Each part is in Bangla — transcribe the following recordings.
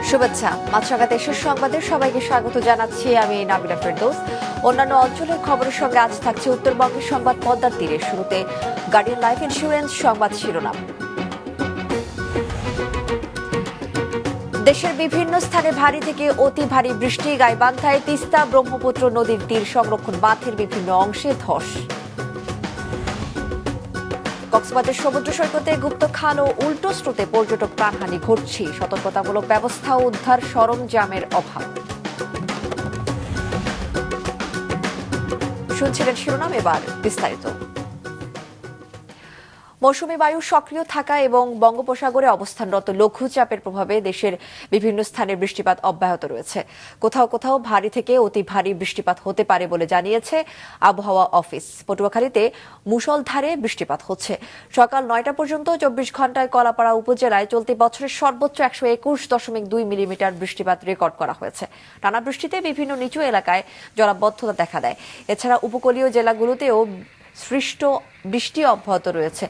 শুভেচ্ছা। মাছরাঙা দেশের সংবাদে সবাইকে স্বাগত জানাচ্ছি আমি নাবিলা ফেরদৌস। অন্যান্য অঞ্চলের খবরের সঙ্গে আজ থাকছে উত্তরবঙ্গের সংবাদ পদ্মার তীরে। শুরুতে গার্ডিয়ান লাইফ ইন্স্যুরেন্স সংবাদ শিরোনাম। দেশের বিভিন্ন স্থানে ভারী থেকে অতি ভারী বৃষ্টি। গাইবান্ধায় তিস্তা ব্রহ্মপুত্র নদীর তীর সংরক্ষণ বাঁধের বিভিন্ন অংশে ধস। কক্সবাজার সমুদ্র সৈকতে গুপ্ত খাল ও উল্টো স্রোতে পর্যটক প্রাণহানি ঘটছে। সতর্কতামূলক ব্যবস্থা ও উদ্ধার সরঞ্জামের অভাব। শুনছিলেন শিরোনাম, এবার বিস্তারিত। মৌসুমী বায়ু সক্রিয় থাকা এবং বঙ্গোপসাগরে অবস্থানরত লঘুচাপের প্রভাবে দেশের বিভিন্ন স্থানে বৃষ্টিপাত অব্যাহত রয়েছে। কোথাও কোথাও ভারী থেকে অতি ভারী বৃষ্টিপাত হতে পারে বলে জানিয়েছে আবহাওয়া অফিস। পটুয়াখালীতে মুষলধারে বৃষ্টিপাত হচ্ছে। সকাল 9টা পর্যন্ত 24 ঘন্টায় কলাপাড়া উপজেলায় চলতি বছরের সর্বোচ্চ 121.2 মিলিমিটার বৃষ্টিপাত রেকর্ড করা হয়েছে। টানা বৃষ্টিতে বিভিন্ন নিচু এলাকায় জলাবদ্ধতা দেখা দেয়। এছাড়া উপকূলীয় জেলাগুলোতেও সৃষ্ট বৃষ্টি অব্যাহত রয়েছে।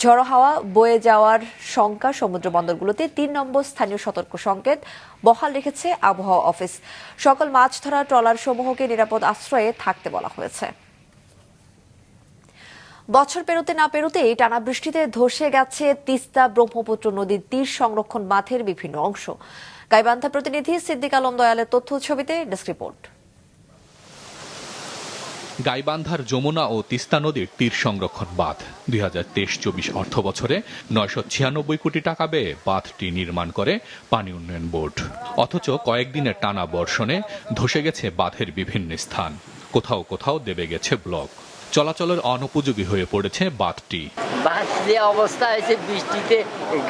ঝড়ো হাওয়া বয়ে যাওয়ার শঙ্কা। সমুদ্র বন্দরগুলোতে 3 নম্বর স্থানীয় সতর্ক সংকেত বহাল রেখেছে আবহাওয়া অফিস। সকল মাছ ধরা ট্রলার সমূহকে নিরাপদ আশ্রয়ে থাকতে বলা হয়েছে। বছর পেরোতে না পেরোতেই টানা বৃষ্টিতে ধসে গেছে তিস্তা ব্রহ্মপুত্র নদীর তীর সংরক্ষণ বাঁধের বিভিন্ন অংশ। গাইবান্ধা প্রতিনিধি সিদ্দিক আলম দয়ালের তথ্য ছবিতে ডেস্ক রিপোর্ট। গাইবান্ধার যমুনা ও তিস্তা নদীর তীর সংরক্ষণ বাঁধ 2023-24 অর্থ বছরে 996 কোটি টাকা ব্যয়ে বাঁধটি নির্মাণ করে পানি উন্নয়ন বোর্ড। অথচ কয়েকদিনের টানা বর্ষণে ধসে গেছে বাঁধের বিভিন্ন স্থান। কোথাও কোথাও দেবে গেছে ব্লক। চলাচলের অনুপযোগী হয়ে পড়েছে বাঁধটি। বাঁধ যে অবস্থা হয়েছে, বৃষ্টিতে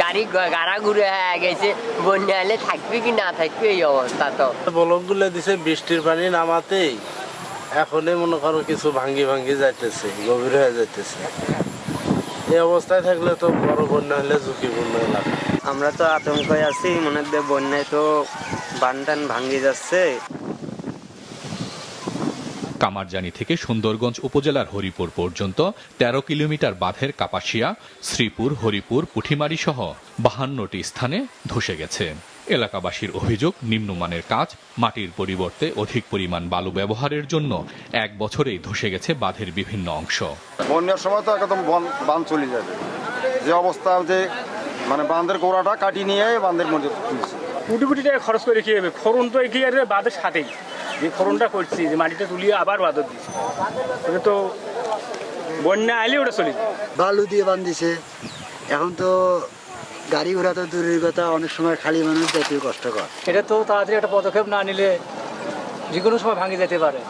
গাড়ি গাড়াগুড়ি হয়ে গেছে। বন্যা হলে থাকবে কি না থাকবে এই অবস্থা। তো ব্লকগুলো দিছে বৃষ্টির পানি নামাতেই এখনই মনে করো কিছু ভাঙ্গি যাইতেছে, গভীর হয়ে যাইতেছে। এই অবস্থায় থাকলে তো বড় বন্যা হলে ঝুঁকিপূর্ণ এলাকা। আমরা তো আতঙ্কে আছি, মনে হয় বন্যায় তো বানটান ভাঙ্গি যাচ্ছে। কামারজানি থেকে সুন্দরগঞ্জ উপজেলার হরিপুর পর্যন্ত 13 কিলোমিটার বাঁধের কাপাসিয়া, শ্রীপুর, হরিপুর, পুঠিমারি সহ 52টি স্থানে ধসে গেছে। এলাকাবাসীর অভিযোগ, নিম্নমানের কাজ, মাটির পরিবর্তে অধিক পরিমাণ বালু ব্যবহারের জন্য 1 বছরেই ধসে গেছে বাঁধের বিভিন্ন অংশ। বন্যার সময় তো একদম বাঁধ চলে যাবে। যে অবস্থা, যে মানে বাঁধের গোড়াটা কাটি নিয়ে বাঁধের মধ্যে তুলছে। কোটি কোটি টাকা খরচ করে কি হবে? খরণ তো এগিয়ে আর বাঁধের সাথেই যে খরণটা করছি, যে মাটিটা তুলিয়ে আবার বাঁধর দিচ্ছে, এটা তো বন্যা আইলে ওটা চলে যায়। বালু দিয়ে বাঁধিছে, এখন তো গাড়ি ঘোড়া তো দূরের কথা, অনেক সময় খালি মানুষ জাতীয় কষ্টকর। এটা তো তাড়াতাড়ি একটা পদক্ষেপ না নিলে যে কোনো সময় ভাঙে যেতে পারে।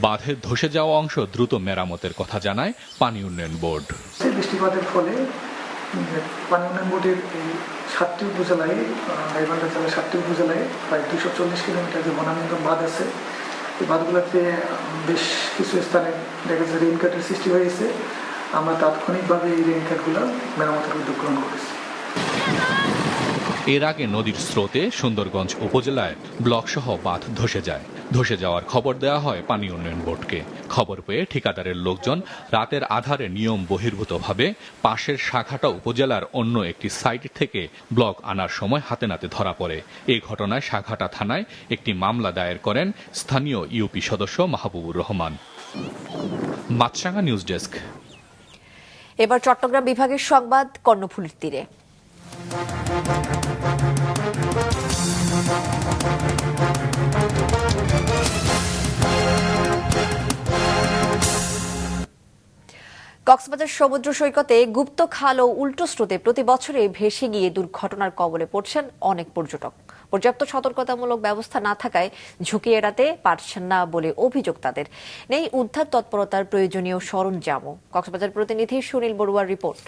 বাঁধের ধসে যাওয়া অংশ দ্রুত মেরামতের কথা জানায় পানি উন্নয়ন বোর্ড। বৃষ্টিপাতের ফলে পানি উন্নয়ন বোর্ডের এই 7টি উপজেলায়, গাইবান্ধা জেলার 7টি উপজেলায় প্রায় 240 কিলোমিটার যে বনানীন্দন বাঁধ আছে, এই বাঁধগুলোতে বেশ কিছু স্থানে দেখা যাচ্ছে রেইনকাটের সৃষ্টি হয়েছে। আমরা তাৎক্ষণিকভাবে এই রেইনকাটগুলো মেরামতের উদ্যোগ গ্রহণ করেছি। এর আগে নদীর স্রোতে সুন্দরগঞ্জ উপজেলায় ব্লকসহ বাঁধ ধসে যায়। ধসে যাওয়ার খবর দেওয়া হয় পানি উন্নয়ন বোর্ডকে। খবর পেয়ে ঠিকাদারের লোকজন রাতের আধারে নিয়ম বহির্ভূতভাবে পাশের শাখাটা উপজেলার অন্য একটি সাইট থেকে ব্লক আনার সময় হাতে নাতে ধরা পড়ে। এই ঘটনায় শাখাটা থানায় একটি মামলা দায়ের করেন স্থানীয় ইউপি সদস্য মাহবুবুর রহমান। মাছরাঙা নিউজ ডেস্ক। এবার চট্টগ্রাম বিভাগের সংবাদ কর্ণফুলীর তীরে। কক্সবাজার সমুদ্র সৈকতে গুপ্ত খাল ও উল্টো স্রোতে প্রতি বছরে ভেসে গিয়ে দুর্ঘটনার কবলে পড়ছেন অনেক পর্যটক। পর্যাপ্ত সতর্কতামূলক ব্যবস্থা না থাকায় ঝুঁকি এড়াতে পারছেন না বলে অভিযোগ তাদের। নেই উদ্ধার তৎপরতার প্রয়োজনীয় সরঞ্জামও। কক্সবাজার প্রতিনিধি সুনীল বড়ুয়ার রিপোর্ট।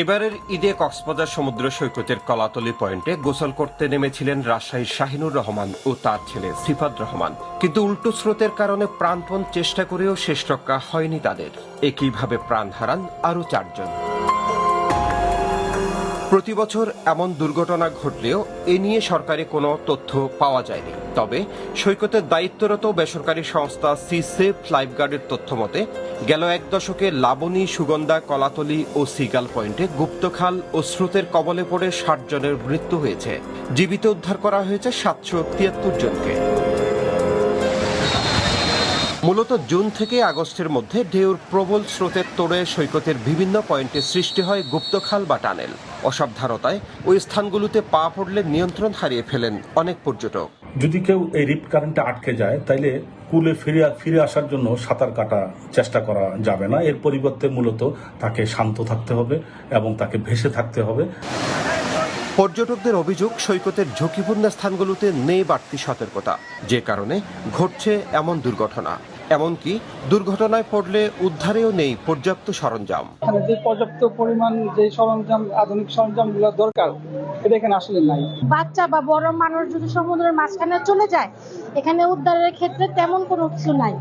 এবারের ঈদে কক্সবাজার সমুদ্র সৈকতের কলাতলি পয়েন্টে গোসল করতে নেমেছিলেন রাজশাহীর শাহিনুর রহমান ও তার ছেলে সিফাত রহমান। কিন্তু উল্টো স্রোতের কারণে প্রাণপণ চেষ্টা করেও শেষ রক্ষা হয়নি তাদের। একইভাবে প্রাণ হারান আরও 4 জন। প্রতি বছর এমন দুর্ঘটনা ঘটলেও এ নিয়ে সরকারি কোনো তথ্য পাওয়া যায়নি। তবে সৈকতের দায়িত্বরত বেসরকারি সংস্থা সি সেফ লাইফগার্ডের তথ্য মতে গেল এক দশকে লাবণী, সুগন্ধা, কলাতলী ও সিগাল পয়েন্টে গুপ্তখাল ও স্রোতের কবলে পড়ে 60 জনের মৃত্যু হয়েছে। জীবিত উদ্ধার করা হয়েছে 773 জনকে। মূলত জুন থেকে আগস্টের মধ্যে ঢেউর প্রবল স্রোতের তোড়ে সৈকতের বিভিন্ন পয়েন্টে সৃষ্টি হয় গুপ্তখাল বা টানেল। অসাবধানতায় ওই স্থানগুলোতে পা পড়লে নিয়ন্ত্রণ হারিয়ে ফেলেন অনেক পর্যটক। যদি কেউ এই রিপ কারেন্টে আটকে যায় তাইলে কুলে ফিরে আসার জন্য সাঁতার কাটা চেষ্টা করা যাবে না। এর পরিবর্তে মূলত তাকে শান্ত থাকতে হবে এবং তাকে ভেসে থাকতে হবে। পর্যটকদের অভিযোগ, সৈকতের ঝুঁকিপূর্ণ স্থানগুলোতে নেই বাড়তি সতর্কতা, যে কারণে ঘটছে এমন দুর্ঘটনা। এমনকি দুর্ঘটনায় পড়লে উদ্ধারেও নেই পর্যাপ্ত সরঞ্জাম। যে পর্যাপ্ত পরিমাণ যে সরঞ্জাম, আধুনিক সরঞ্জামগুলো দরকার, এটা এখানে আসলে নাই। বাচ্চা বা বড় মানুষ যদি সমুদ্রের মাঝখানে চলে যায়, এখানে উদ্ধারের ক্ষেত্রে তেমন কোনো কিছু নাই।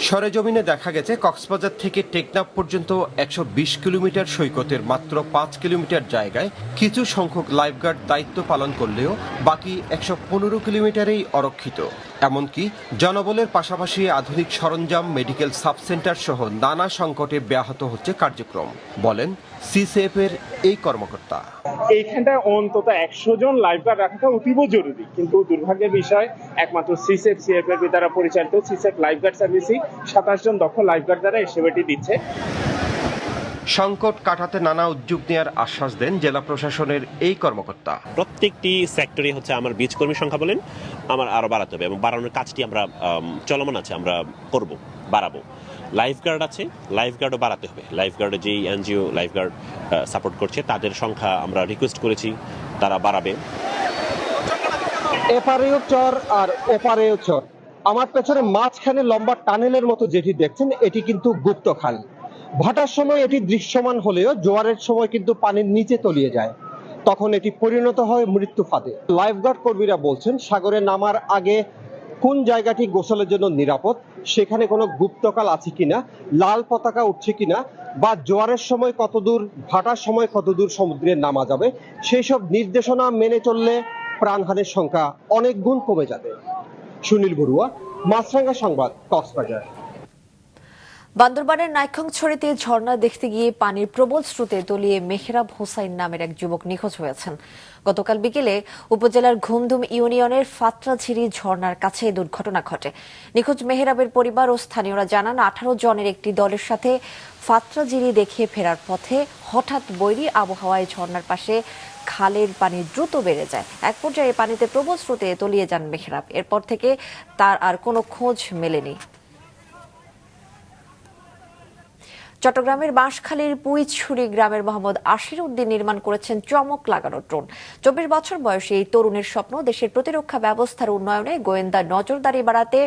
সরেজমিনে দেখা গেছে কক্সবাজার থেকে টেকনাফ পর্যন্ত 120 কিলোমিটার সৈকতের মাত্র 5 কিলোমিটার জায়গায় কিছু সংখ্যক লাইফগার্ড দায়িত্ব পালন করলেও বাকি 115 কিলোমিটারেই অরক্ষিত। এমনকি জনবলের পাশাপাশি আধুনিক সরঞ্জাম, মেডিকেল সাব সেন্টার সহ নানা সংকটে ব্যাহত হচ্ছে কার্যক্রম, বলেন সিসেফ এর এই কর্মকর্তা। এইখানটায় অন্তত 100 জন লাইফগার্ড রাখাটা অতীব জরুরি, কিন্তু দুর্ভাগ্যের বিষয় একমাত্র সিসেফ সিএফএর দ্বারা পরিচালিত সিসেফ লাইফগার্ড সার্ভিসই 27 জন দক্ষ লাইফগার্ড দ্বারা এই সেবাটি দিচ্ছে। সংকট কাটাতে নানা উদ্যোগ নেওয়ার আশ্বাস দেন জেলা প্রশাসনের এই কর্মকর্তা। প্রত্যেকটি সেক্টরে হচ্ছে আমার বীজ কর্মী সংখ্যা বলেন আমার আরো বাড়াতে হবে এবং বাড়ানোর কাজটি আমরা চলমান আছে, আমরা বাড়াবো। লাইফগার্ড আছে, লাইফগার্ডও বাড়াতে হবে। লাইফগার্ডে যেই এনজিও লাইফগার্ড সাপোর্ট করছে তাদের সংখ্যা আমরা রিকোয়েস্ট করেছি, তারা বাড়াবে। এপারেও চর আর ওপারেও চর। আমার পেছনে মাঝখানে লম্বা টানেলের মতো যেটি দেখছেন, এটি কিন্তু গুপ্তখাল। ভাটার সময় এটি দৃশ্যমান হলেও জোয়ারের সময় কিন্তু পানির নিচে তলিয়ে যায়, তখন এটি পরিণত হয় মৃত্যু ফাঁদে। লাইফগার্ড কর্মীরা বলছেন, সাগরে নামার আগে কোন জায়গাটি গোসলের জন্য নিরাপদ, সেখানে কোনো গুপ্তকাল আছে কিনা, লাল পতাকা উঠছে কিনা, বা জোয়ারের সময় কতদূর, ভাটার সময় কতদূর সমুদ্রে নামা যাবে, সেই সব নির্দেশনা মেনে চললে প্রাণহানির সংখ্যা অনেক গুণ কমে যাবে। সুনীল বড়ুয়া, মাছরাঙ্গা সংবাদ, কক্সবাজার। বান্দরবানের নাইক্ষ্যংছড়িতে ঝর্ণা দেখতে গিয়ে পানির প্রবল স্রোতে তলিয়ে মেহরাব হোসাইন নামের এক যুবক নিখোঁজ হয়েছেন। গতকাল বিকেলে উপজেলার ঘুমধুম ইউনিয়নের ফাত্রাঝিরি ঝর্ণার কাছে দুর্ঘটনা ঘটে। নিখোঁজ মেহরাবের পরিবার ও স্থানীয়রা জানান, 18 জনের একটি দলের সাথে ফাত্রাঝিরি দেখে ফেরার পথে হঠাৎ বৈরী আবহাওয়ায় ঝর্ণার পাশে খালের পানি দ্রুত বেড়ে যায়। এক পর্যায়ে পানিতে প্রবল স্রোতে তলিয়ে যান মেহরাব। এরপর থেকে তার আর কোনো খোঁজ মেলেনি। চট্টগ্রামের বাঁশখালীর পুইছুরি গ্রামের মোহাম্মদ আশির উদ্দিন নির্মাণ করেছেন চমক লাগানো ড্রোন। 24 বছর বয়সী এই তরুণের স্বপ্ন দেশের প্রতিরক্ষা ব্যবস্থার উন্নয়নে গোয়েন্দা নজরদারি বাড়াতে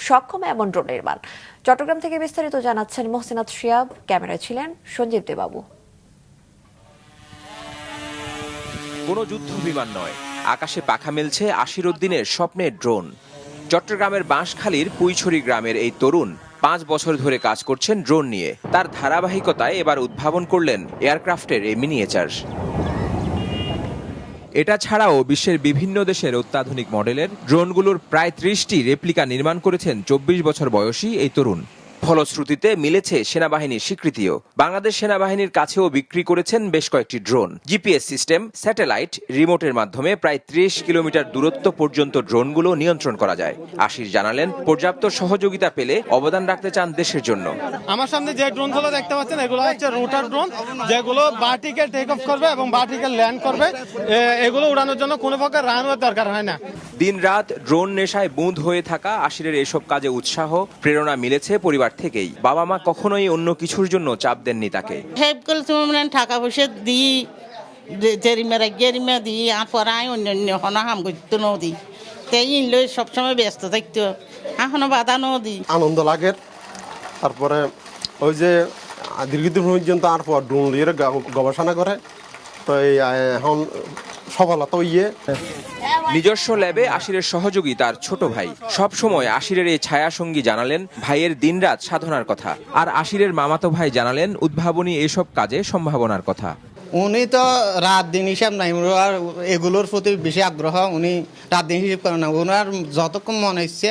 সক্ষম এমন ড্রোন নির্মাণ। চট্টগ্রাম থেকে বিস্তারিত জানাচ্ছেন মোহসিনাত শিয়াব, ক্যামেরায় ছিলেন সঞ্জীব দেবাবু। কোনো যুদ্ধ বিমান নয়, আকাশে পাখা মেলছে আশির উদ্দিনের স্বপ্নের ড্রোন। চট্টগ্রামের বাঁশখালীর পুইছড়ি গ্রামের এই তরুণ 5 বছর ধরে কাজ করছেন ড্রোন নিয়ে। তার ধারাবাহিকতায় এবার উদ্ভাবন করলেন এয়ারক্রাফটের এই মিনিয়েচার। এটা ছাড়াও বিশ্বের বিভিন্ন দেশের অত্যাধুনিক মডেলের ড্রোনগুলোর প্রায় 30টি রেপ্লিকা নির্মাণ করেছেন 24 বছর বয়সী এই তরুণ। ফলশ্রুতিতে মিলেছে সেনাবাহিনীর স্বীকৃতিও। বাংলাদেশ সেনাবাহিনীর কাছেও বিক্রি করেছেন বেশ কয়েকটি ড্রোন। জিপিএস সিস্টেম, স্যাটেলাইট, রিমোটের মাধ্যমে প্রায় 30 কিলোমিটার দূরত্ব পর্যন্ত ড্রোনগুলো নিয়ন্ত্রণ করা যায়। আশির জানালেন, পর্যাপ্ত সহযোগিতা পেলে অবদান রাখতে চান দেশের জন্য। আমার সামনে যে ড্রোনগুলো দেখতে পাচ্ছেন, এগুলো হচ্ছে রোটার ড্রোন, যেগুলো ভার্টিক্যাল টেক অফ করবে এবং ভার্টিক্যাল ল্যান্ড করবে। এগুলো উড়ানোর জন্য কোনো প্রকার রানওয়ে দরকার হয় না। দিনরাত ড্রোন নেশায় বুঁদ হয়ে থাকা আশিরের এসব কাজে উৎসাহ, প্রেরণা মিলেছে পরিবার থেকেই। বাবা মা কখনোই অন্য কিছুর জন্য চাপ দেননি তাকে। টাকা পয়সা দিই, জেরিমা দিই, আর পরাই অন্যান্য হাম করতো নদী, তাই লই সবসময় ব্যস্ত থাকতো, এখনো বাধা নদী। আনন্দ লাগে। তারপরে ওই যে দীর্ঘদিন পর্যন্ত আর পর ড্রোন নিয়ে গবেষণা করে, তো এখন সফলতা ইয়ে। নিজস্ব ল্যাবে আশিরের সহযোগী তার ছোট ভাই। সব সময় আশিরের এই ছায়া সঙ্গী জানালেন ভাইয়ের দিনরাত সাধনার কথা। আর আশিরের মামাতো ভাই জানালেন উদ্ভাবনী এসব কাজে সম্ভাবনার কথা। উনি তো রাত দিন হিসাব নাই, আর এগুলোর প্রতি বেশি আগ্রহ, উনি রাত দিন হিসাব করে না, ওনার যতক্ষণ মনে ইচ্ছে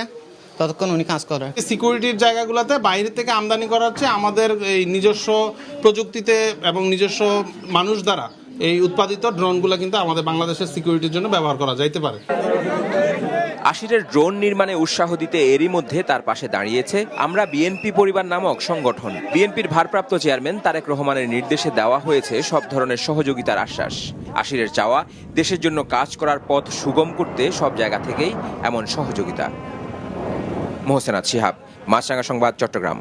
ততক্ষণ উনি কাজ করে। সিকিউরিটির জায়গাগুলোতে বাইরে থেকে আমদানি করা হচ্ছে, আমাদের এই নিজস্ব প্রযুক্তিতে এবং নিজস্ব মানুষ দ্বারা এই উৎপাদিত ড্রোনগুলো কিন্তু আমাদের বাংলাদেশের সিকিউরিটির জন্য ব্যবহার করা যাইতে পারে। আশিরের ড্রোন নির্মাণে উৎসাহ দিতে এরই মধ্যে তার পাশে দাঁড়িয়েছে আমরা বিএনপি পরিবার নামক সংগঠন। বিএনপির ভারপ্রাপ্ত চেয়ারম্যান তারেক রহমানের নির্দেশে দেওয়া হয়েছে সব ধরনের সহযোগিতার আশ্বাস। আশিরের চাওয়া, দেশের জন্য কাজ করার পথ সুগম করতে সব জায়গা থেকেই এমন সহযোগিতা। মোহসেনাত শিহাব, মাছরাঙা সংবাদ, চট্টগ্রাম।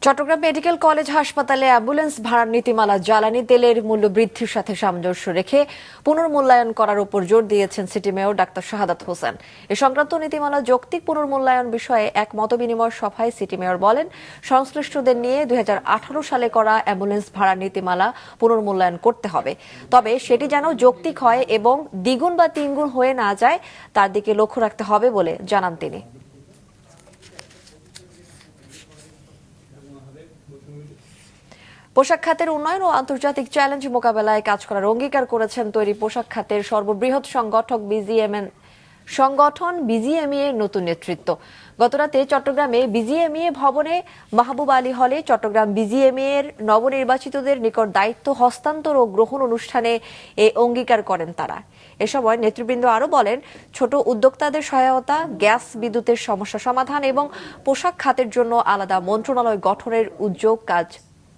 চট্টগ্রাম মেডিকেল কলেজ হাসপাতালে অ্যাম্বুলেন্স ভাড়ার নীতিমালা জ্বালানি তেলের মূল্য বৃদ্ধির সাথে সামঞ্জস্য রেখে পুনর্মূল্যায়ন করার উপর জোর দিয়েছেন city mayor doctor Shahadat Hossain. এ সংক্রান্ত নীতিমালা যৌক্তিক পুনর্মূল্যায়ন বিষয়ে এক মতবিনিময় সভায় সিটি মেয়র বলেন, সংশ্লিষ্টদের নিয়ে 2018 সালে করা অ্যাম্বুলেন্স ভাড়ার নীতিমালা পুনর্মূল্যায়ন করতে হবে, তবে সেটি যেন যৌক্তিক হয় এবং দ্বিগুণ বা তিনগুণ হয়ে না যায় তার দিকে লক্ষ্য রাখতে হবে বলে জানান তিনি। পোশাক খাতের উন্নয়ন ও আন্তর্জাতিক চ্যালেঞ্জ মোকাবেলায় কাজ করার অঙ্গীকার করেছেন তৈরি পোশাক খাতের সর্ববৃহৎ সংগঠন বিজিএমইএ এর নতুন নেতৃত্ব। গতরাতে চট্টগ্রামে বিজিএমইএ ভবনে মাহবুব আলী হলে চট্টগ্রাম বিজিএমইএ এর নবনির্বাচিতদের নিকট দায়িত্ব হস্তান্তর ও গ্রহণ অনুষ্ঠানে এ অঙ্গীকার করেন তারা। এ সময় নেতৃবৃন্দ আরও বলেন, ছোট উদ্যোক্তাদের সহায়তা, গ্যাস বিদ্যুতের সমস্যা সমাধান এবং পোশাক খাতের জন্য আলাদা মন্ত্রণালয় গঠনের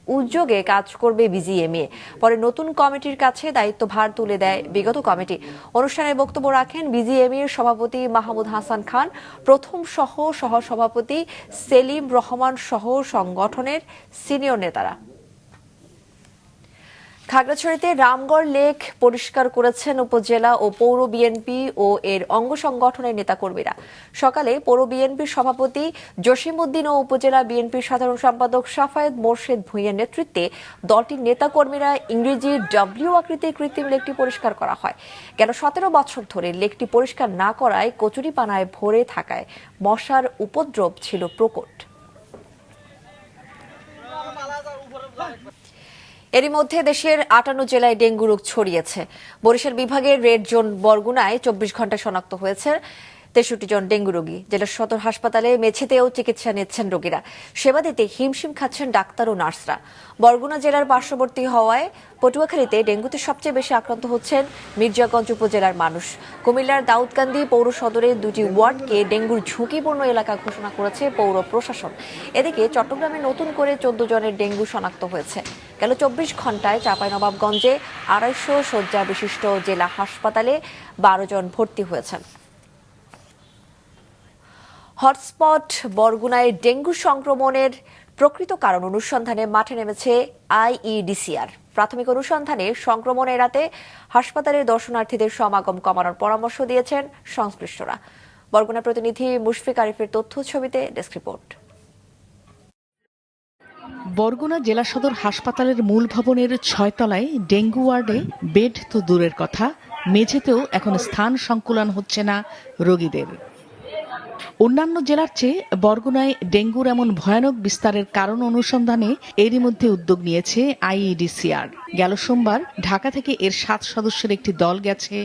উদ্যোগে কাজ করবে বিজিএমইএ। পরে নতুন কমিটির কাছে দায়িত্বভার তুলে দেয় বিগত কমিটি। অনুষ্ঠানে বক্তব্য রাখেন বিজিএমইএর সভাপতি মাহমুদ হাসান খান, প্রথম সহসভাপতি সেলিম রহমান সহ সংগঠনের সিনিয়র নেতারা। খাগড়াছড়িতে রামগড় লেক পরিষ্কার করেছেন উপজেলা ও পৌর বিএনপি ও এর অঙ্গ সংগঠনের নেতাকর্মীরা। সকালে পৌর বিএনপির সভাপতি জসিমউদ্দিন ও উপজেলা বিএনপির সাধারণ সম্পাদক সাফায়েত মোর্শেদ ভূঁইয়ার নেতৃত্বে দলটির নেতাকর্মীরা ইংরেজি ডব্লিউ আকৃতির কৃত্রিম লেকটি পরিষ্কার করা হয়। গেল 17 বছর ধরে লেকটি পরিষ্কার না করায় কচুরিপানায় ভরে থাকায় মশার উপদ্রব ছিল প্রকট। এরই মধ্যে দেশের 58 জেলায় ডেঙ্গু রোগ ছড়িয়েছে। বরিশাল বিভাগের রেড জোন বরগুনায় 24 ঘন্টায় শনাক্ত হয়েছে 63 জন ডেঙ্গু রোগী। জেলার সদর হাসপাতালে মেঝেতেও চিকিৎসা নিচ্ছেন রোগীরা। সেবা দিতে হিমশিম খাচ্ছেন ডাক্তার ও নার্সরা। বরগুনা জেলার পার্শ্ববর্তী হওয়ায় পটুয়াখালীতে ডেঙ্গুতে সবচেয়ে বেশি আক্রান্ত হচ্ছেন মির্জাগঞ্জ উপজেলার মানুষ। কুমিল্লার দাউদকান্দি পৌর সদরের 2টি ওয়ার্ডকে ডেঙ্গুর ঝুঁকিপূর্ণ এলাকা ঘোষণা করেছে পৌর প্রশাসন। এদিকে চট্টগ্রামে নতুন করে 14 জনের ডেঙ্গু শনাক্ত হয়েছে। গেল 24 ঘন্টায় চাঁপাইনবাবগঞ্জে 250 শয্যা বিশিষ্ট জেলা হাসপাতালে 12 জন ভর্তি হয়েছেন। হটস্পট বরগুনায় ডেঙ্গু সংক্রমণের প্রকৃত কারণ অনুসন্ধানে মাঠে নেমেছে আইইডিসিআর। প্রাথমিক অনুসন্ধানে সংক্রমণ এড়াতে হাসপাতালের দর্শনার্থীদের সমাগম কমানোর পরামর্শ দিয়েছেন সংশ্লিষ্টরা। বরগুনা প্রতিনিধি মুশফিক আরিফের তথ্য ছবিতে ডেস্ক রিপোর্ট। বরগুনা জেলা সদর হাসপাতালের মূল ভবনের 6 তলায় ডেঙ্গু ওয়ার্ডে বেড তো দূরের কথা, মেঝেতেও এখন স্থান সংকুলান হচ্ছে না রোগীদের। অন্যান্য জেলার চেয়ে বরগুনায় ডেঙ্গুর এমন ভয়ানক বিস্তারের কারণ অনুসন্ধানে এরই মধ্যে উদ্যোগ নিয়েছে আইইডিসিআর। গেল সোমবার ঢাকা থেকে এর 7 সদস্যের একটি দল গেছে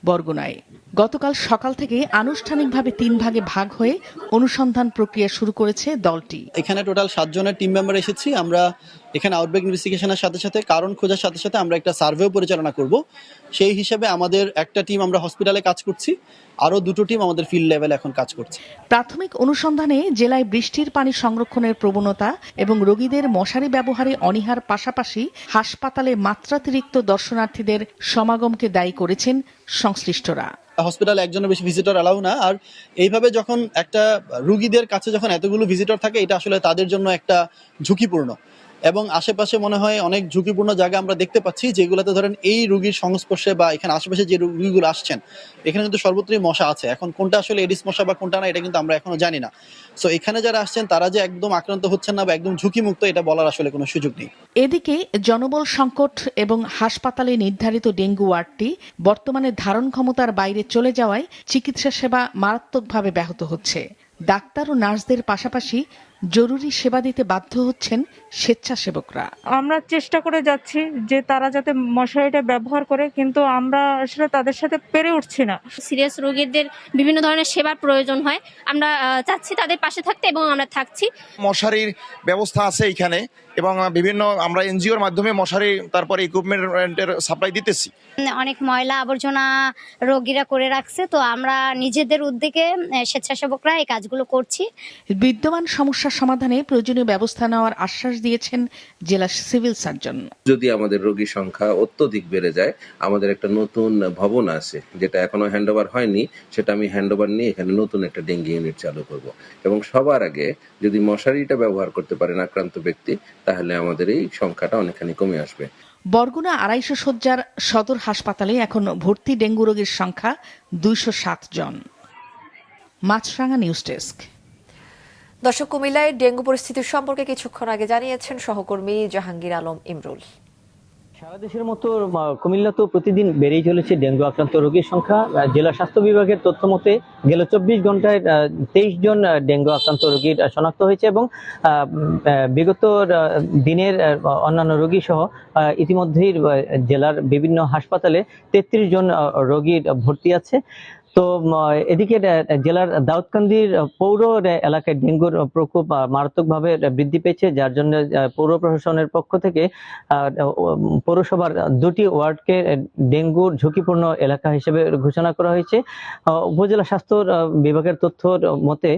বরগুনায়। গতকাল সকাল থেকে আনুষ্ঠানিকভাবে 3 ভাগে ভাগ হয়ে অনুসন্ধান প্রক্রিয়া শুরু করেছে দলটি। এখানে টোটাল 7 জনের টিম মেম্বার এসেছি। আমরা এখানে আউটব্রেক ইনভেস্টিগেশনের সাথে সাথে কারণ খোঁজার সাথে সাথে আমরা একটা সার্ভেও পরিচালনা করব। সেই হিসেবে আমাদের একটা টিম আমরা হসপিটালে কাজ করছি, আরও 2টো টিম আমাদের ফিল্ড লেভেলে এখন কাজ করছে। প্রাথমিক অনুসন্ধানে জেলায় বৃষ্টির পানি সংরক্ষণের প্রবণতা এবং রোগীদের মশারি ব্যবহারে অনীহার পাশাপাশি হাসপাতালে মাত্রাতিরিক্ত দর্শনার্থীদের সমাগমকে দায়ী করেছেন সংশ্লিষ্টরা। হসপিটালে একজনের বেশি ভিজিটর অ্যালাউ না, আর এইভাবে যখন একটা রুগীদের কাছে যখন এতগুলো ভিজিটর থাকে, এটা আসলে তাদের জন্য একটা ঝুঁকিপূর্ণ। এবং আশেপাশে মনে হয় অনেক ঝুঁকিপূর্ণ জায়গা আমরা দেখতে পাচ্ছি, যেগুলোতে ধরেন এই রোগীর সংস্পর্শে বা এখানে আশেপাশে যে রোগীগুলো আসছেন, এখানে কিন্তু সর্বত্রই মশা আছে। এখন কোনটা আসলে এডিস মশা বা কোনটা না, এটা কিন্তু আমরা এখনো জানি না। সো এখানে যারা আসছেন তারা যে একদম আক্রান্ত হচ্ছেন না বা একদম ঝুঁকিমুক্ত, এটা বলার আসলে কোনো সুযোগ নেই। এদিকে জনবল সংকট এবং হাসপাতালে নির্ধারিত ডেঙ্গু ওয়ার্ডটি বর্তমানে ধারণ ক্ষমতার বাইরে চলে যাওয়ায় চিকিৎসা সেবা মারাত্মকভাবে ব্যাহত হচ্ছে। ডাক্তার ও নার্সদের পাশাপাশি জরুরি সেবা দিতে বাধ্য হচ্ছেন স্বেচ্ছাসেবকরা। আমরা চেষ্টা করে যাচ্ছি যে তারা যাতে মশারিটা ব্যবহার করে, কিন্তু আমরা আসলে তাদের সাথে পেরে উঠছি না। সিরিয়াস রোগীদের বিভিন্ন ধরনের সেবার প্রয়োজন হয়, আমরা চাচ্ছি তাদের পাশে থাকতে এবং আমরা থাকছি। মশারির ব্যবস্থা আছে এখানে এবং বিভিন্ন আমরা এনজিওর মাধ্যমে মশারি তারপরে ইকুইপমেন্টের সাপ্লাই দিতেছি। অনেক ময়লা আবর্জনা রোগীরা করে রাখছে, তো আমরা নিজেদের উদ্যোগে স্বেচ্ছাসেবকরা এই কাজগুলো করছি। বিদ্যমান সমস্যার সমাধানে প্রয়োজনীয় ব্যবস্থা নেওয়ার আশ্বাস দিয়েছেন জেলা সিভিল সার্জন। যদি আমাদের রোগীর সংখ্যা অত্যধিক বেড়ে যায়, আমাদের একটা নতুন ভবন আছে যেটা এখনো হ্যান্ডওভার হয়নি, সেটা আমি হ্যান্ডওভার নিয়ে এখানে নতুন একটা ডেঙ্গি ইউনিট চালু করব এবং সবার আগে যদি মশারিটা ব্যবহার করতে পারেন আক্রান্ত ব্যক্তি, তাহলে আমাদের এই সংখ্যাটা অনেকখানি কমে আসবে। বরগুনা 250 শয্যার সদর হাসপাতালে এখন ভর্তি ডেঙ্গু রোগীর সংখ্যা 207 জন। মাছরাঙা নিউজ ডেস্ক। দর্শক, কুমিল্লায় ডেঙ্গু পরিস্থিতির সম্পর্কে কিছুক্ষণ আগে জানিয়েছেন সহকর্মী জাহাঙ্গীর আলম ইমরুল। সারা দেশের মতো কুমিল্লাতেও প্রতিদিন বেড়েই চলেছে ডেঙ্গু আক্রান্ত রোগীর সংখ্যা। জেলা স্বাস্থ্য বিভাগের তথ্য মতে গেল 24 ঘন্টায় 23 জন ডেঙ্গু আক্রান্ত রোগীর শনাক্ত হয়েছে এবং বিগত দিনের অন্যান্য রোগী সহ ইতিমধ্যেই জেলার বিভিন্ন হাসপাতালে 33 জন রোগীর ভর্তি আছে। তো এদিকে জেলার দাউদকান্দির পৌর এলাকায় ডেঙ্গুর প্রকোপ মারাত্মকভাবে বৃদ্ধি পেয়েছে, যার জন্য পৌর প্রশাসনের পক্ষ থেকে পৌরসভার 2টি ওয়ার্ডকে ডেঙ্গুর ঝুঁকিপূর্ণ এলাকা হিসেবে ঘোষণা করা হয়েছে। উপজেলা স্বাস্থ্য বিভাগের তথ্যর মতে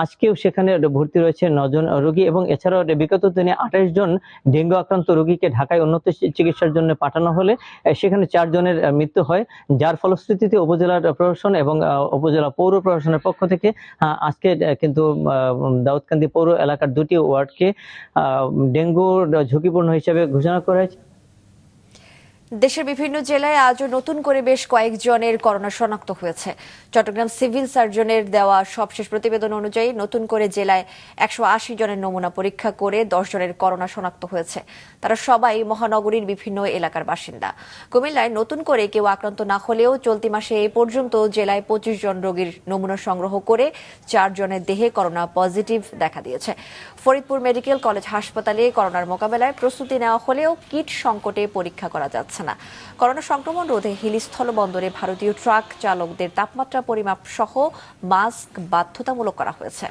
আজকেও সেখানে ভর্তি রয়েছে 9 জন রোগী এবং এছাড়াও বিগত দিনে 28 জন ডেঙ্গু আক্রান্ত রোগীকে ঢাকায় উন্নত চিকিৎসার জন্য পাঠানো হলে সেখানে 4 জনের মৃত্যু হয়, যার ফলশ্রুতিতে উপজেলার প্রশাসন এবং উপজেলা পৌর প্রশাসনের পক্ষ থেকে আজকে কিন্তু দাউদকান্দি পৌর এলাকার 2টি ওয়ার্ডকে ডেঙ্গুর ঝুঁকিপূর্ণ হিসেবে ঘোষণা করা হয়েছে। দেশের বিভিন্ন জেলায় আজও নতুন করে বেশ কয়েকজনের করোনা শনাক্ত হয়েছে। চট্টগ্রাম সিভিল সার্জনের দেওয়া সবশেষ প্রতিবেদন অনুযায়ী নতুন করে জেলায় 180 জনের নমুনা পরীক্ষা করে 10 জনের করোনা শনাক্ত হয়েছে। তারা সবাই মহানগরীর বিভিন্ন এলাকার বাসিন্দা। কুমিল্লায় নতুন করে কেউ আক্রান্ত না হলেও চলতি মাসে এ পর্যন্ত জেলায় 25 জন রোগীর নমুনা সংগ্রহ করে 4 জনের দেহে করোনা পজিটিভ দেখা দিয়েছে। ফরিদপুর মেডিকেল কলেজ হাসপাতালে করোনার মোকাবেলায় প্রস্তুতি নেওয়া হলেও কিট সংকটে পরীক্ষা করা যাচ্ছে না। করোনা সংক্রমণ রোধে হিলি স্থলবন্দরে ভারতীয় ট্রাক চালকদের তাপমাত্রা পরিমাপ সহ মাস্ক বাধ্যতামূলক করা হয়েছে।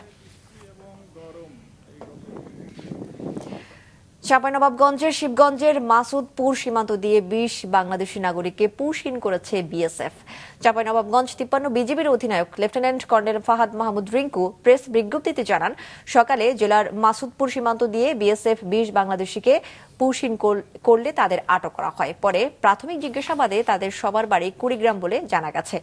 চাঁপাইনবাবগঞ্জের শিবগঞ্জের মাসুদপুর সীমান্ত দিয়ে 20 বাংলাদেশি নাগরিককে পুশইন করেছে বিএসএফ। চাঁপাইনবাবগঞ্জ 53 বিজিবির অধিনায়ক lieutenant colonel Fahad Mahmud Rinku press বিজ্ঞপ্তিতে জানান, সকালে জেলার মাসুদপুর সীমান্ত দিয়ে বিএসএফ 20 বাংলাদেশিকে পুশইন করলে তাদের আটক করা হয়। পরে প্রাথমিক জিজ্ঞাসাবাদে তাদের সবার বাড়ি কুড়িগ্রাম বলে জানা গেছে।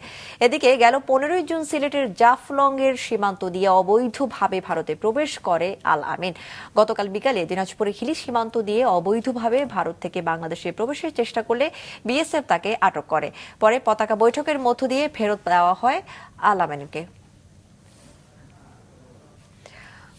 এদিকে গেল 15 জুন সিলেটের জাফলং এর সীমান্ত দিয়ে অবৈধভাবে ভারতে প্রবেশ করে আল আমিন। গতকাল বিকালে দিনাজপুরের হিলি সীমান্ত দিয়ে অবৈধভাবে ভারত থেকে বাংলাদেশে প্রবেশের চেষ্টা করলে বিএসএফ তাকে আটক করে। পরে পতাকা বৈঠকের মধ্য দিয়ে ফেরত দেওয়া হয় আল আমিনকে।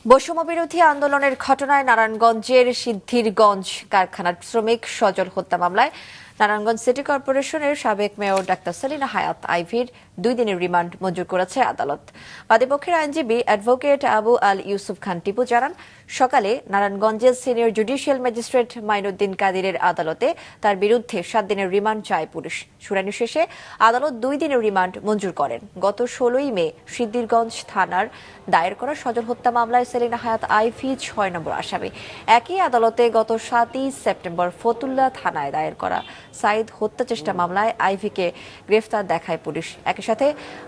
বৈষম্য বিরোধী আন্দোলনের ঘটনায় নারায়ণগঞ্জের সিদ্ধিরগঞ্জ কারখানার শ্রমিক সজল হত্যা মামলায় নারায়ণগঞ্জ সিটি কর্পোরেশনের সাবেক মেয়র ডাক্তার সেলিনা হায়াত আইভির 2 দিনের রিমান্ড মঞ্জুর করেছে আদালত। বাদীপক্ষের আইনজীবী অ্যাডভোকেট আবু আল ইউসুফ খান টিপু জানান, সকালে নারায়ণগঞ্জের সিনিয়র জুডিশিয়াল ম্যাজিস্ট্রেট মাইনুদ্দিন কাদিরের আদালতে তার বিরুদ্ধে 7 দিনের রিমান্ড চায় পুলিশ। শুনানি শেষে আদালত 2 দিনের রিমান্ড মঞ্জুর করেন। গত 16 মে সিদ্ধিরগঞ্জ থানার দায়ের করা সজল হত্যা মামলায় সেলিনা হায়াত আইভি 6 নম্বর আসামি। একই আদালতে গত 7 সেপ্টেম্বর ফতুল্লা থানায় দায়ের করা সাইদ হত্যা চেষ্টা মামলায় আইভিকে গ্রেফতার দেখায় পুলিশ। একই সাথে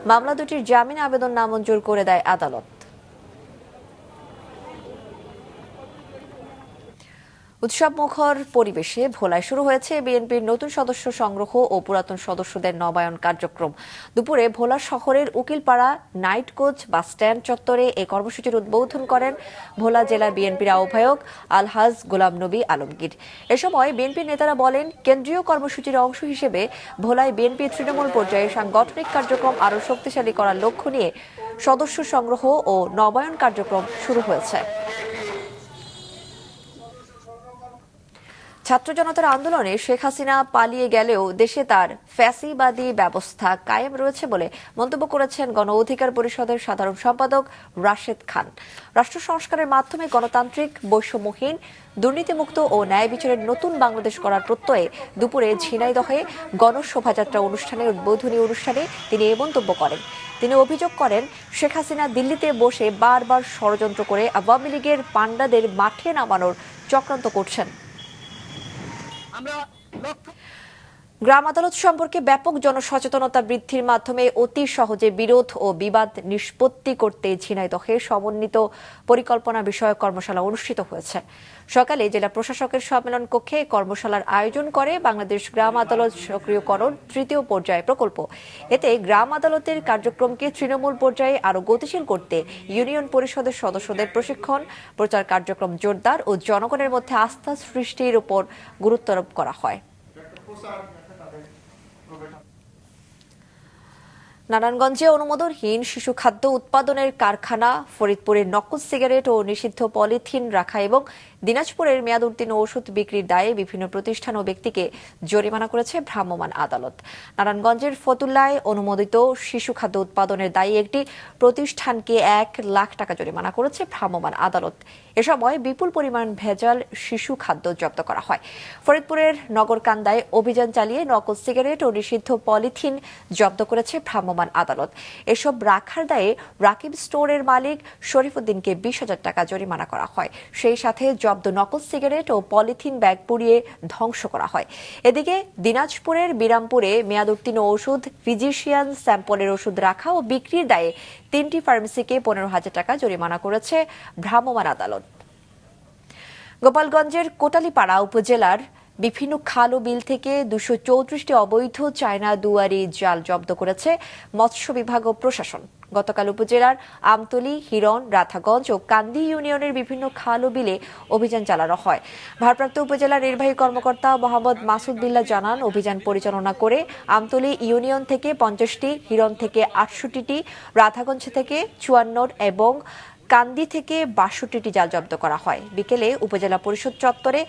মামলা দুটির জামিন আবেদন নামঞ্জুর করে দেয় আদালত। উৎসব মুখর পরিবেশে ভোলায় শুরু হয়েছে বিএনপির নতুন সদস্য সংগ্রহ ও পুরাতন সদস্যদের নবায়ন কার্যক্রম। দুপুরে ভোলা শহরের Ukilpara night coach bus stand চত্বরে এই কর্মসূচির উদ্বোধন করেন ভোলা জেলা বিএনপির আহ্বায়ক আলহাজ গোলাম নবী আলমগীর। এ সময় বিএনপির নেতারা বলেন, কেন্দ্রীয় কর্মসূচির অংশ হিসেবে ভোলায় বিএনপি তৃণমূল পর্যায়ে সাংগঠনিক কার্যক্রম আরও শক্তিশালী করার লক্ষ্য নিয়ে সদস্য সংগ্রহ ও নবায়ন কার্যক্রম শুরু হয়েছে। ছাত্র জনতার আন্দোলনে শেখ হাসিনা পালিয়ে গেলেও দেশে তার ফ্যাসিবাদী ব্যবস্থা কায়েম রয়েছে বলে মন্তব্য করেছেন গণ অধিকার পরিষদের সাধারণ সম্পাদক রাশেদ খান। রাষ্ট্র সংস্কারের মাধ্যমে গণতান্ত্রিক, বৈষম্যহীন, দুর্নীতিমুক্ত ও ন্যায় বিচারের নতুন বাংলাদেশ গড়ার প্রত্যয়ে দুপুরে ঝিনাইদহে গণশোভাযাত্রা অনুষ্ঠানের উদ্বোধনী অনুষ্ঠানে তিনি এ মন্তব্য করেন। তিনি অভিযোগ করেন, শেখ হাসিনা দিল্লিতে বসে বারবার ষড়যন্ত্র করে আওয়ামী লীগের পান্ডাদের মাঠে নামানোর চক্রান্ত করছেন। গ্রাম আদালত সম্পর্কে ব্যাপক জনসচেতনতা বৃদ্ধির মাধ্যমে অতি সহজে বিরোধ ও বিবাদ নিষ্পত্তি করতে ঝিনাইদহে সমন্বিত পরিকল্পনা বিষয়ক কর্মশালা অনুষ্ঠিত হয়েছে। সকালে জেলা প্রশাসকের সম্মেলন কক্ষে কর্মশালার আয়োজন করে বাংলাদেশ গ্রাম আদালত সক্রিয়করণ তৃতীয় পর্যায় প্রকল্প। এতে গ্রাম আদালতের কার্যক্রমকে তৃণমূল পর্যায়ে আরও গতিশীল করতে ইউনিয়ন পরিষদের সদস্যদের প্রশিক্ষণ, প্রচার কার্যক্রম জোরদার ও জনগণের মধ্যে আস্থা সৃষ্টির উপর গুরুত্বারোপ করা হয়। নারায়ণগঞ্জে অনুমোদনহীন শিশু খাদ্য উৎপাদনের কারখানা, ফরিদপুরের নকল সিগারেট ও নিষিদ্ধ পলিথিন রাখা এবং দিনাজপুরের মেয়াদ উত্তীর্ণ ওষুধ বিক্রির দায়ে বিভিন্ন প্রতিষ্ঠান ও ব্যক্তিকে জরিমানা করেছে ভ্রাম্যমাণ আদালত। নারায়ণগঞ্জের ফতুল্লায় অনুমোদিত শিশু খাদ্য উৎপাদনের দায়ে একটি প্রতিষ্ঠানকে 1 লাখ টাকা জরিমানা করেছে ভ্রাম্যমাণ আদালত। এ সময় বিপুল পরিমাণ ভেজাল শিশু খাদ্য জব্দ করা হয়। ফরিদপুরের নগরকান্দায় অভিযান চালিয়ে নকল সিগারেট ও নিষিদ্ধ পলিথিন জব্দ করেছে ভ্রাম্যমাণ আদালত। এসব রাখার দায়ে রাকিব স্টোরের মালিক শরীফুদ্দিনকে 20,000 টাকা জরিমানা করা হয়। সেই সাথে জব্দ নকল সিগারেট ও পলিথিন ব্যাগ পুড়িয়ে ধ্বংস করা হয়। এদিকে দিনাজপুরের বিরামপুরে মেয়াদ উত্তীর্ণ ওষুধ ফিজিশিয়ান স্যাম্পলের ওষুধ রাখা ও বিক্রির দায়ে 3টি ফার্মেসিকে 15,000 টাকা জরিমানা করেছে ভ্রাম্যমাণ আদালত। গোপালগঞ্জের কোটালীপাড়া উপজেলার বিভিন্ন খাল ও বিল থেকে 234টি অবৈধ চায়না দুয়ারি জাল জব্দ করেছে মৎস্য বিভাগ ও প্রশাসন। গতকাল উপজেলার আমতলী, হিরণ, রাধাগঞ্জ ও কান্দি ইউনিয়নের বিভিন্ন খাল ও বিলে অভিযান চালানো হয়। ভারপ্রাপ্ত উপজেলা নির্বাহী কর্মকর্তা মোহাম্মদ মাসুদ বিল্লাহ জানান, অভিযান পরিচালনা করে আমতলী ইউনিয়ন থেকে 50টি, হিরণ থেকে 68টি, রাধাগঞ্জ থেকে 54 এবং কান্দি থেকে 62টি জাল জব্দ করা হয়। বিকেলে উপজেলা পরিষদ চত্বরে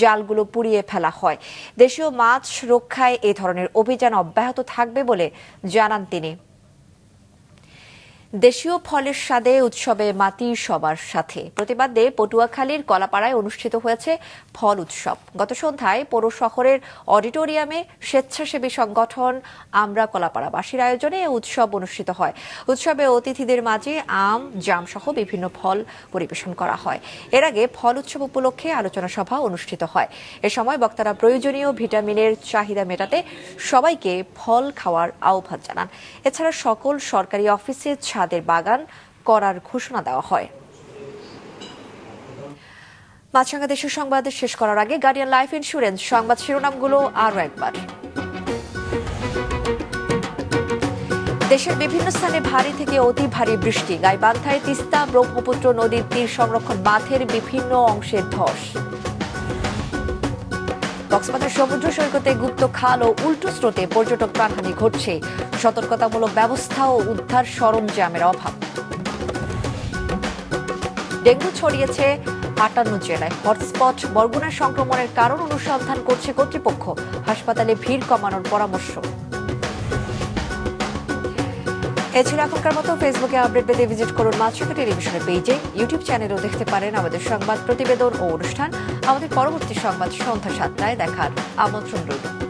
জালগুলো পুড়িয়ে ফেলা হয়। দেশীয় মাছ রক্ষায় এ ধরনের অভিযান অব্যাহত থাকবে বলে জানান তিনি। দেশীয় ফলের স্বাদে উৎসবে মাতি সবার সাথে প্রতিবাদে পটুয়াখালীর কলাপাড়ায় অনুষ্ঠিত হয়েছে ফল উৎসব। গত সন্ধ্যায় পৌর শহরের অডিটোরিয়ামে স্বেচ্ছাসেবী সংগঠন আমরা কলাপাড়াবাসীর আয়োজনে উৎসব অনুষ্ঠিত হয়। উৎসবে অতিথিদের মাঝে আম, জাম সহ বিভিন্ন ফল পরিবেশন করা হয়। এর আগে ফল উৎসব উপলক্ষে আলোচনা সভা অনুষ্ঠিত হয়। এ সময় বক্তারা প্রয়োজনীয় ভিটামিনের চাহিদা মেটাতে সবাইকে ফল খাওয়ার আহ্বান জানান। এছাড়া সকল সরকারি অফিসে ছাদের বাগান করার ঘোষণা দেওয়া হয়। মাছরাঙা দেশের সংবাদ শেষ করার আগে গার্ডিয়ান লাইফ ইন্স্যুরেন্স সংবাদ শিরোনামগুলো আরও একবার। দেশের বিভিন্ন স্থানে ভারী থেকে অতি ভারী বৃষ্টি, গাইবান্ধায় তিস্তা ব্রহ্মপুত্র নদীর তীর সংরক্ষণ বাঁধের বিভিন্ন অংশের ধস। কক্সবাজার সমুদ্র সৈকতে গুপ্ত খাল ও উল্টো স্রোতে পর্যটক প্রাণহানি ঘটছে, সতর্কতামূলক ব্যবস্থা ও উদ্ধার সরঞ্জামের অভাব। ডেঙ্গু ছড়িয়েছে 58 জেলায়, হটস্পট বরগুনার সংক্রমণের কারণ অনুসন্ধান করছে কর্তৃপক্ষ, হাসপাতালে ভিড় কমানোর পরামর্শ। এছাড়া এখনকার মতো ফেসবুকে আপডেট পেতে ভিজিট করুন মাছরাঙা টেলিভিশনের পেজে, ইউটিউব চ্যানেলেও দেখতে পারেন আমাদের সংবাদ প্রতিবেদন ও অনুষ্ঠান। আমাদের পরবর্তী সংবাদ সন্ধ্যা 7টায় দেখার আমন্ত্রণ রইল।